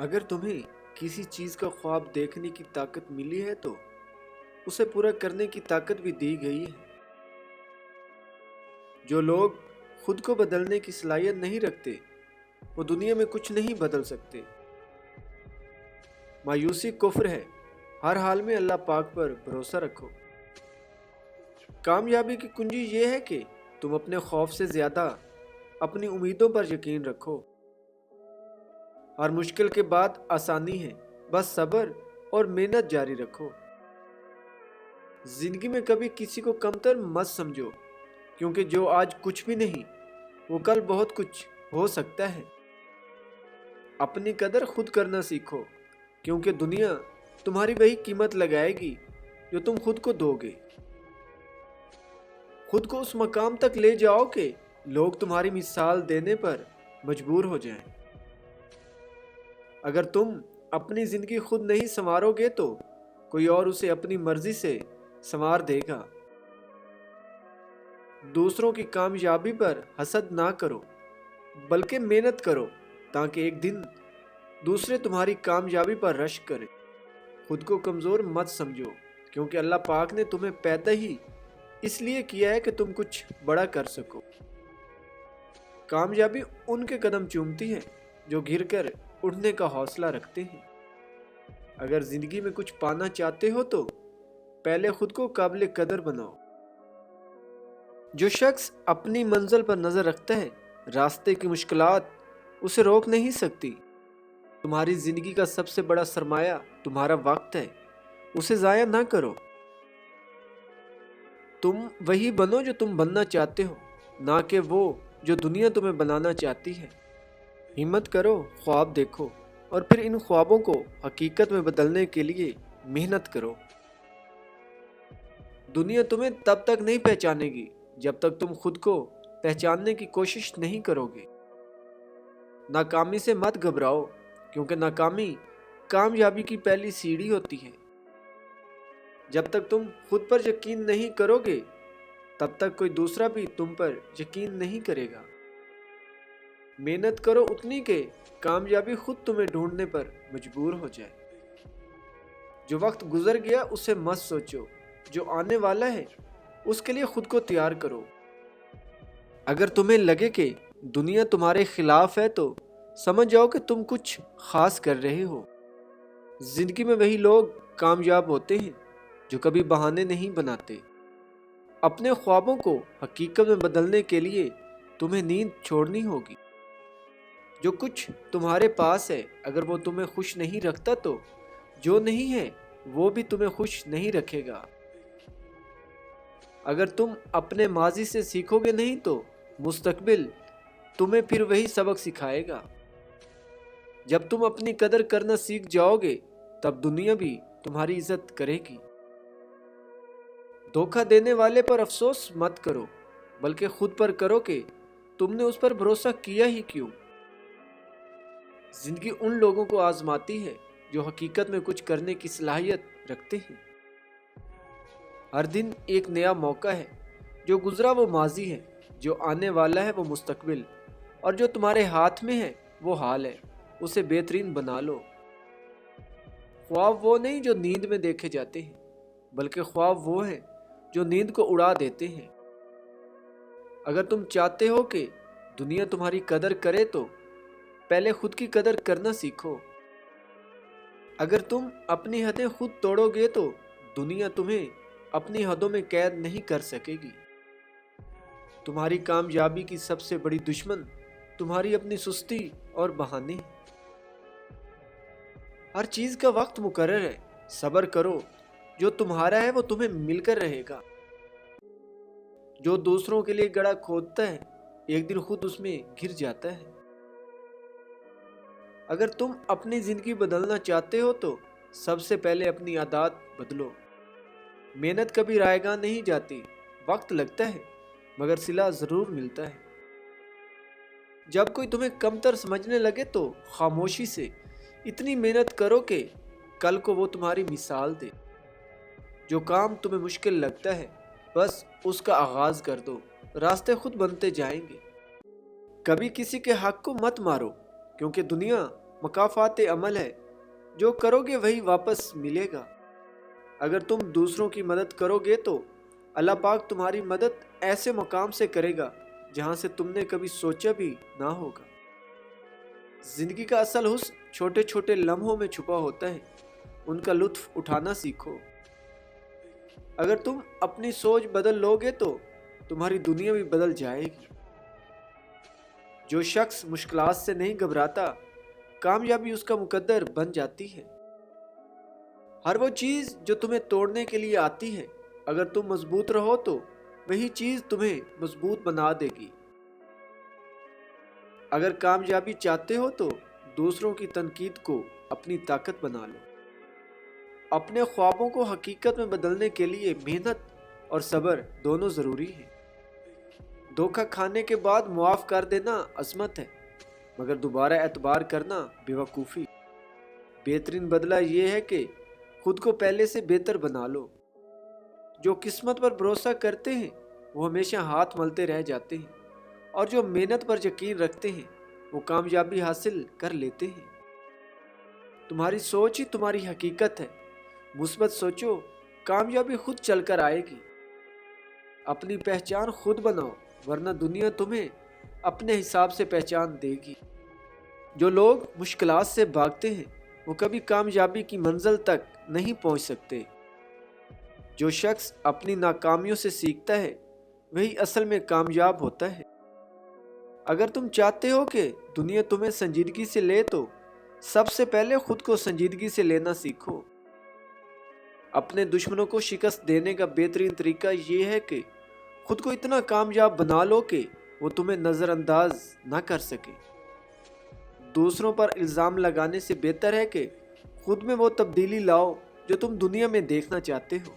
अगर तुम्हें किसी चीज़ का ख्वाब देखने की ताकत मिली है तो उसे पूरा करने की ताकत भी दी गई है। जो लोग खुद को बदलने की सलाहियत नहीं रखते वो दुनिया में कुछ नहीं बदल सकते। मायूसी कुफ्र है। हर हाल में अल्लाह पाक पर भरोसा रखो। कामयाबी की कुंजी ये है कि तुम अपने खौफ से ज़्यादा अपनी उम्मीदों पर यकीन रखो। हर मुश्किल के बाद आसानी है, बस सब्र और मेहनत जारी रखो। जिंदगी में कभी किसी को कमतर मत समझो, क्योंकि जो आज कुछ भी नहीं वो कल बहुत कुछ हो सकता है। अपनी कदर खुद करना सीखो, क्योंकि दुनिया तुम्हारी वही कीमत लगाएगी जो तुम खुद को दोगे। खुद को उस मकाम तक ले जाओ कि लोग तुम्हारी मिसाल देने पर मजबूर हो जाएं। अगर तुम अपनी जिंदगी खुद नहीं संवारोगे तो कोई और उसे अपनी मर्जी से संवार देगा। दूसरों की कामयाबी पर हसद ना करो, बल्कि मेहनत करो ताकि एक दिन दूसरे तुम्हारी कामयाबी पर रश करें। खुद को कमज़ोर मत समझो, क्योंकि अल्लाह पाक ने तुम्हें पैदा ही इसलिए किया है कि तुम कुछ बड़ा कर सको। कामयाबी उनके कदम चूमती है जो गिरकर उठने का हौसला रखते हैं। अगर ज़िंदगी में कुछ पाना चाहते हो तो पहले खुद को काबिल कदर बनाओ। जो शख्स अपनी मंजिल पर नज़र रखता है, रास्ते की मुश्किलात उसे रोक नहीं सकती। तुम्हारी ज़िंदगी का सबसे बड़ा सरमाया तुम्हारा वक्त है, उसे ज़ाया ना करो। तुम वही बनो जो तुम बनना चाहते हो, ना कि वो जो दुनिया तुम्हें बनाना चाहती है। हिम्मत करो, ख्वाब देखो और फिर इन ख्वाबों को हकीकत में बदलने के लिए मेहनत करो। दुनिया तुम्हें तब तक नहीं पहचानेगी जब तक तुम खुद को पहचानने की कोशिश नहीं करोगे। नाकामी से मत घबराओ, क्योंकि नाकामी कामयाबी की पहली सीढ़ी होती है। जब तक तुम खुद पर यकीन नहीं करोगे तब तक कोई दूसरा भी तुम पर यकीन नहीं करेगा। मेहनत करो उतनी के कामयाबी खुद तुम्हें ढूंढने पर मजबूर हो जाए। जो वक्त गुजर गया उसे मत सोचो, जो आने वाला है उसके लिए खुद को तैयार करो। अगर तुम्हें लगे कि दुनिया तुम्हारे खिलाफ है तो समझ जाओ कि तुम कुछ खास कर रहे हो। जिंदगी में वही लोग कामयाब होते हैं जो कभी बहाने नहीं बनाते। अपने ख्वाबों को हकीकत में बदलने के लिए तुम्हें नींद छोड़नी होगी। जो कुछ तुम्हारे पास है, अगर वो तुम्हें खुश नहीं रखता तो जो नहीं है वो भी तुम्हें खुश नहीं रखेगा। अगर तुम अपने माजी से सीखोगे नहीं तो मुस्तकबिल तुम्हें फिर वही सबक सिखाएगा। जब तुम अपनी कदर करना सीख जाओगे तब दुनिया भी तुम्हारी इज्जत करेगी। धोखा देने वाले पर अफसोस मत करो, बल्कि खुद पर करो कि तुमने उस पर भरोसा किया ही क्यों। जिंदगी उन लोगों को आजमाती है जो हकीकत में कुछ करने की सलाहियत रखते हैं। हर दिन एक नया मौका है, जो गुजरा वो माजी है, जो आने वाला है वो मुस्तकबिल, और जो तुम्हारे हाथ में है वो हाल है, उसे बेहतरीन बना लो। ख्वाब वो नहीं जो नींद में देखे जाते हैं, बल्कि ख्वाब वो हैं जो नींद को उड़ा देते हैं। अगर तुम चाहते हो कि दुनिया तुम्हारी कदर करे तो पहले खुद की कदर करना सीखो। अगर तुम अपनी हदें खुद तोड़ोगे तो दुनिया तुम्हें अपनी हदों में कैद नहीं कर सकेगी। तुम्हारी कामयाबी की सबसे बड़ी दुश्मन तुम्हारी अपनी सुस्ती और बहाने हैं। हर चीज़ का वक्त मुकर्रर है, सब्र करो। जो तुम्हारा है वो तुम्हें मिलकर रहेगा। जो दूसरों के लिए गड्ढा खोदता है एक दिन खुद उसमें गिर जाता है। अगर तुम अपनी ज़िंदगी बदलना चाहते हो तो सबसे पहले अपनी आदत बदलो। मेहनत कभी रायगा नहीं जाती, वक्त लगता है मगर सिला ज़रूर मिलता है। जब कोई तुम्हें कमतर समझने लगे तो खामोशी से इतनी मेहनत करो कि कल को वो तुम्हारी मिसाल दे। जो काम तुम्हें मुश्किल लगता है बस उसका आगाज़ कर दो, रास्ते खुद बनते जाएंगे। कभी किसी के हक को मत मारो, क्योंकि दुनिया मकाफात अमल है, जो करोगे वही वापस मिलेगा। अगर तुम दूसरों की मदद करोगे तो अल्लाह पाक तुम्हारी मदद ऐसे मकाम से करेगा जहाँ से तुमने कभी सोचा भी ना होगा। जिंदगी का असल हुस्न छोटे छोटे लम्हों में छुपा होता है, उनका लुत्फ उठाना सीखो। अगर तुम अपनी सोच बदल लोगे तो तुम्हारी दुनिया भी बदल जाएगी। जो शख्स मुश्किलात से नहीं घबराता, कामयाबी उसका मुकद्दर बन जाती है। हर वो चीज़ जो तुम्हें तोड़ने के लिए आती है, अगर तुम मजबूत रहो तो वही चीज़ तुम्हें मजबूत बना देगी। अगर कामयाबी चाहते हो तो दूसरों की तनकीद को अपनी ताकत बना लो। अपने ख्वाबों को हकीकत में बदलने के लिए मेहनत और सब्र दोनों ज़रूरी हैं। धोखा खाने के बाद मुआफ़ कर देना अज़मत है, मगर दोबारा एतबार करना बेवकूफ़ी। बेहतरीन बदला ये है कि खुद को पहले से बेहतर बना लो। जो किस्मत पर भरोसा करते हैं वो हमेशा हाथ मलते रह जाते हैं, और जो मेहनत पर यकीन रखते हैं वो कामयाबी हासिल कर लेते हैं। तुम्हारी सोच ही तुम्हारी हकीकत है। मुस्बत सोचो, कामयाबी खुद चलकर आएगी। अपनी पहचान खुद बनाओ, वरना दुनिया तुम्हें अपने हिसाब से पहचान देगी। जो लोग मुश्किलात से भागते हैं वो कभी कामयाबी की मंजिल तक नहीं पहुंच सकते। जो शख्स अपनी नाकामियों से सीखता है वही असल में कामयाब होता है। अगर तुम चाहते हो कि दुनिया तुम्हें संजीदगी से ले तो सबसे पहले खुद को संजीदगी से लेना सीखो। अपने दुश्मनों को शिकस्त देने का बेहतरीन तरीका ये है कि खुद को इतना कामयाब बना लो कि वो तुम्हें नज़रअंदाज ना कर सके। दूसरों पर इल्ज़ाम लगाने से बेहतर है कि खुद में वो तब्दीली लाओ जो तुम दुनिया में देखना चाहते हो।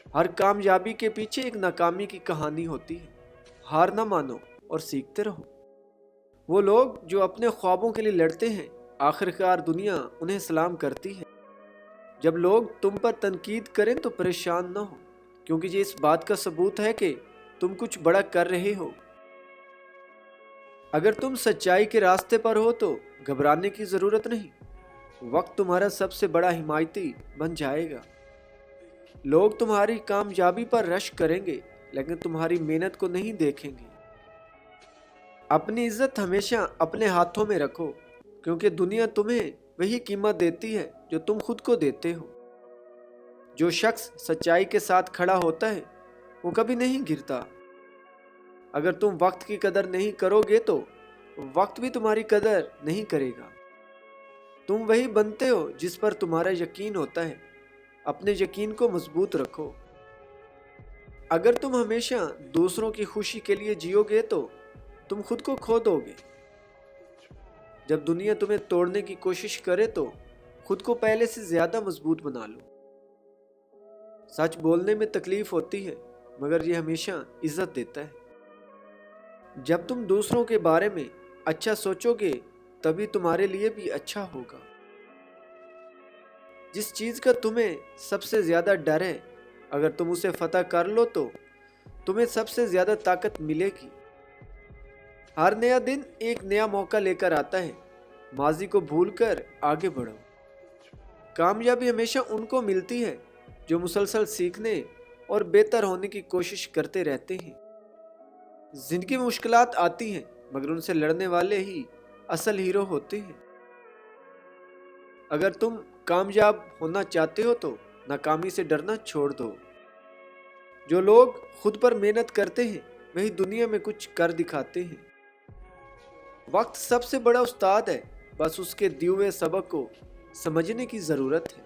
हर कामयाबी के पीछे एक नाकामी की कहानी होती है। हार ना मानो और सीखते रहो। वो लोग जो अपने ख्वाबों के लिए लड़ते हैं, आखिरकार दुनिया उन्हें सलाम करती है। जब लोग तुम पर तनकीद करें तो परेशान ना हो, क्योंकि ये इस बात का सबूत है कि तुम कुछ बड़ा कर रहे हो। अगर तुम सच्चाई के रास्ते पर हो तो घबराने की ज़रूरत नहीं। वक्त तुम्हारा सबसे बड़ा हिमायती बन जाएगा। लोग तुम्हारी कामयाबी पर रश करेंगे, लेकिन तुम्हारी मेहनत को नहीं देखेंगे। अपनी इज्जत हमेशा अपने हाथों में रखो, क्योंकि दुनिया तुम्हें वही कीमत देती है जो तुम खुद को देते हो। जो शख्स सच्चाई के साथ खड़ा होता है वो कभी नहीं गिरता। अगर तुम वक्त की कदर नहीं करोगे तो वक्त भी तुम्हारी कदर नहीं करेगा। तुम वही बनते हो जिस पर तुम्हारा यकीन होता है। अपने यकीन को मजबूत रखो। अगर तुम हमेशा दूसरों की खुशी के लिए जियोगे तो तुम खुद को खो दोगे। जब दुनिया तुम्हें तोड़ने की कोशिश करे तो खुद को पहले से ज्यादा मजबूत बना लो। सच बोलने में तकलीफ होती है, मगर ये हमेशा इज्जत देता है। जब तुम दूसरों के बारे में अच्छा सोचोगे तभी तुम्हारे लिए भी अच्छा होगा। जिस चीज़ का तुम्हें सबसे ज़्यादा डर है, अगर तुम उसे फतह कर लो तो तुम्हें सबसे ज़्यादा ताकत मिलेगी। हर नया दिन एक नया मौका लेकर आता है। माजी को भूलकर आगे बढ़ो। कामयाबी हमेशा उनको मिलती है जो मुसलसल सीखने और बेहतर होने की कोशिश करते रहते हैं। जिंदगी में मुश्किलात आती हैं, मगर उनसे लड़ने वाले ही असल हीरो होते हैं। अगर तुम कामयाब होना चाहते हो तो नाकामी से डरना छोड़ दो। जो लोग खुद पर मेहनत करते हैं वही दुनिया में कुछ कर दिखाते हैं। वक्त सबसे बड़ा उस्ताद है, बस उसके दिए हुए सबक को समझने की ज़रूरत है।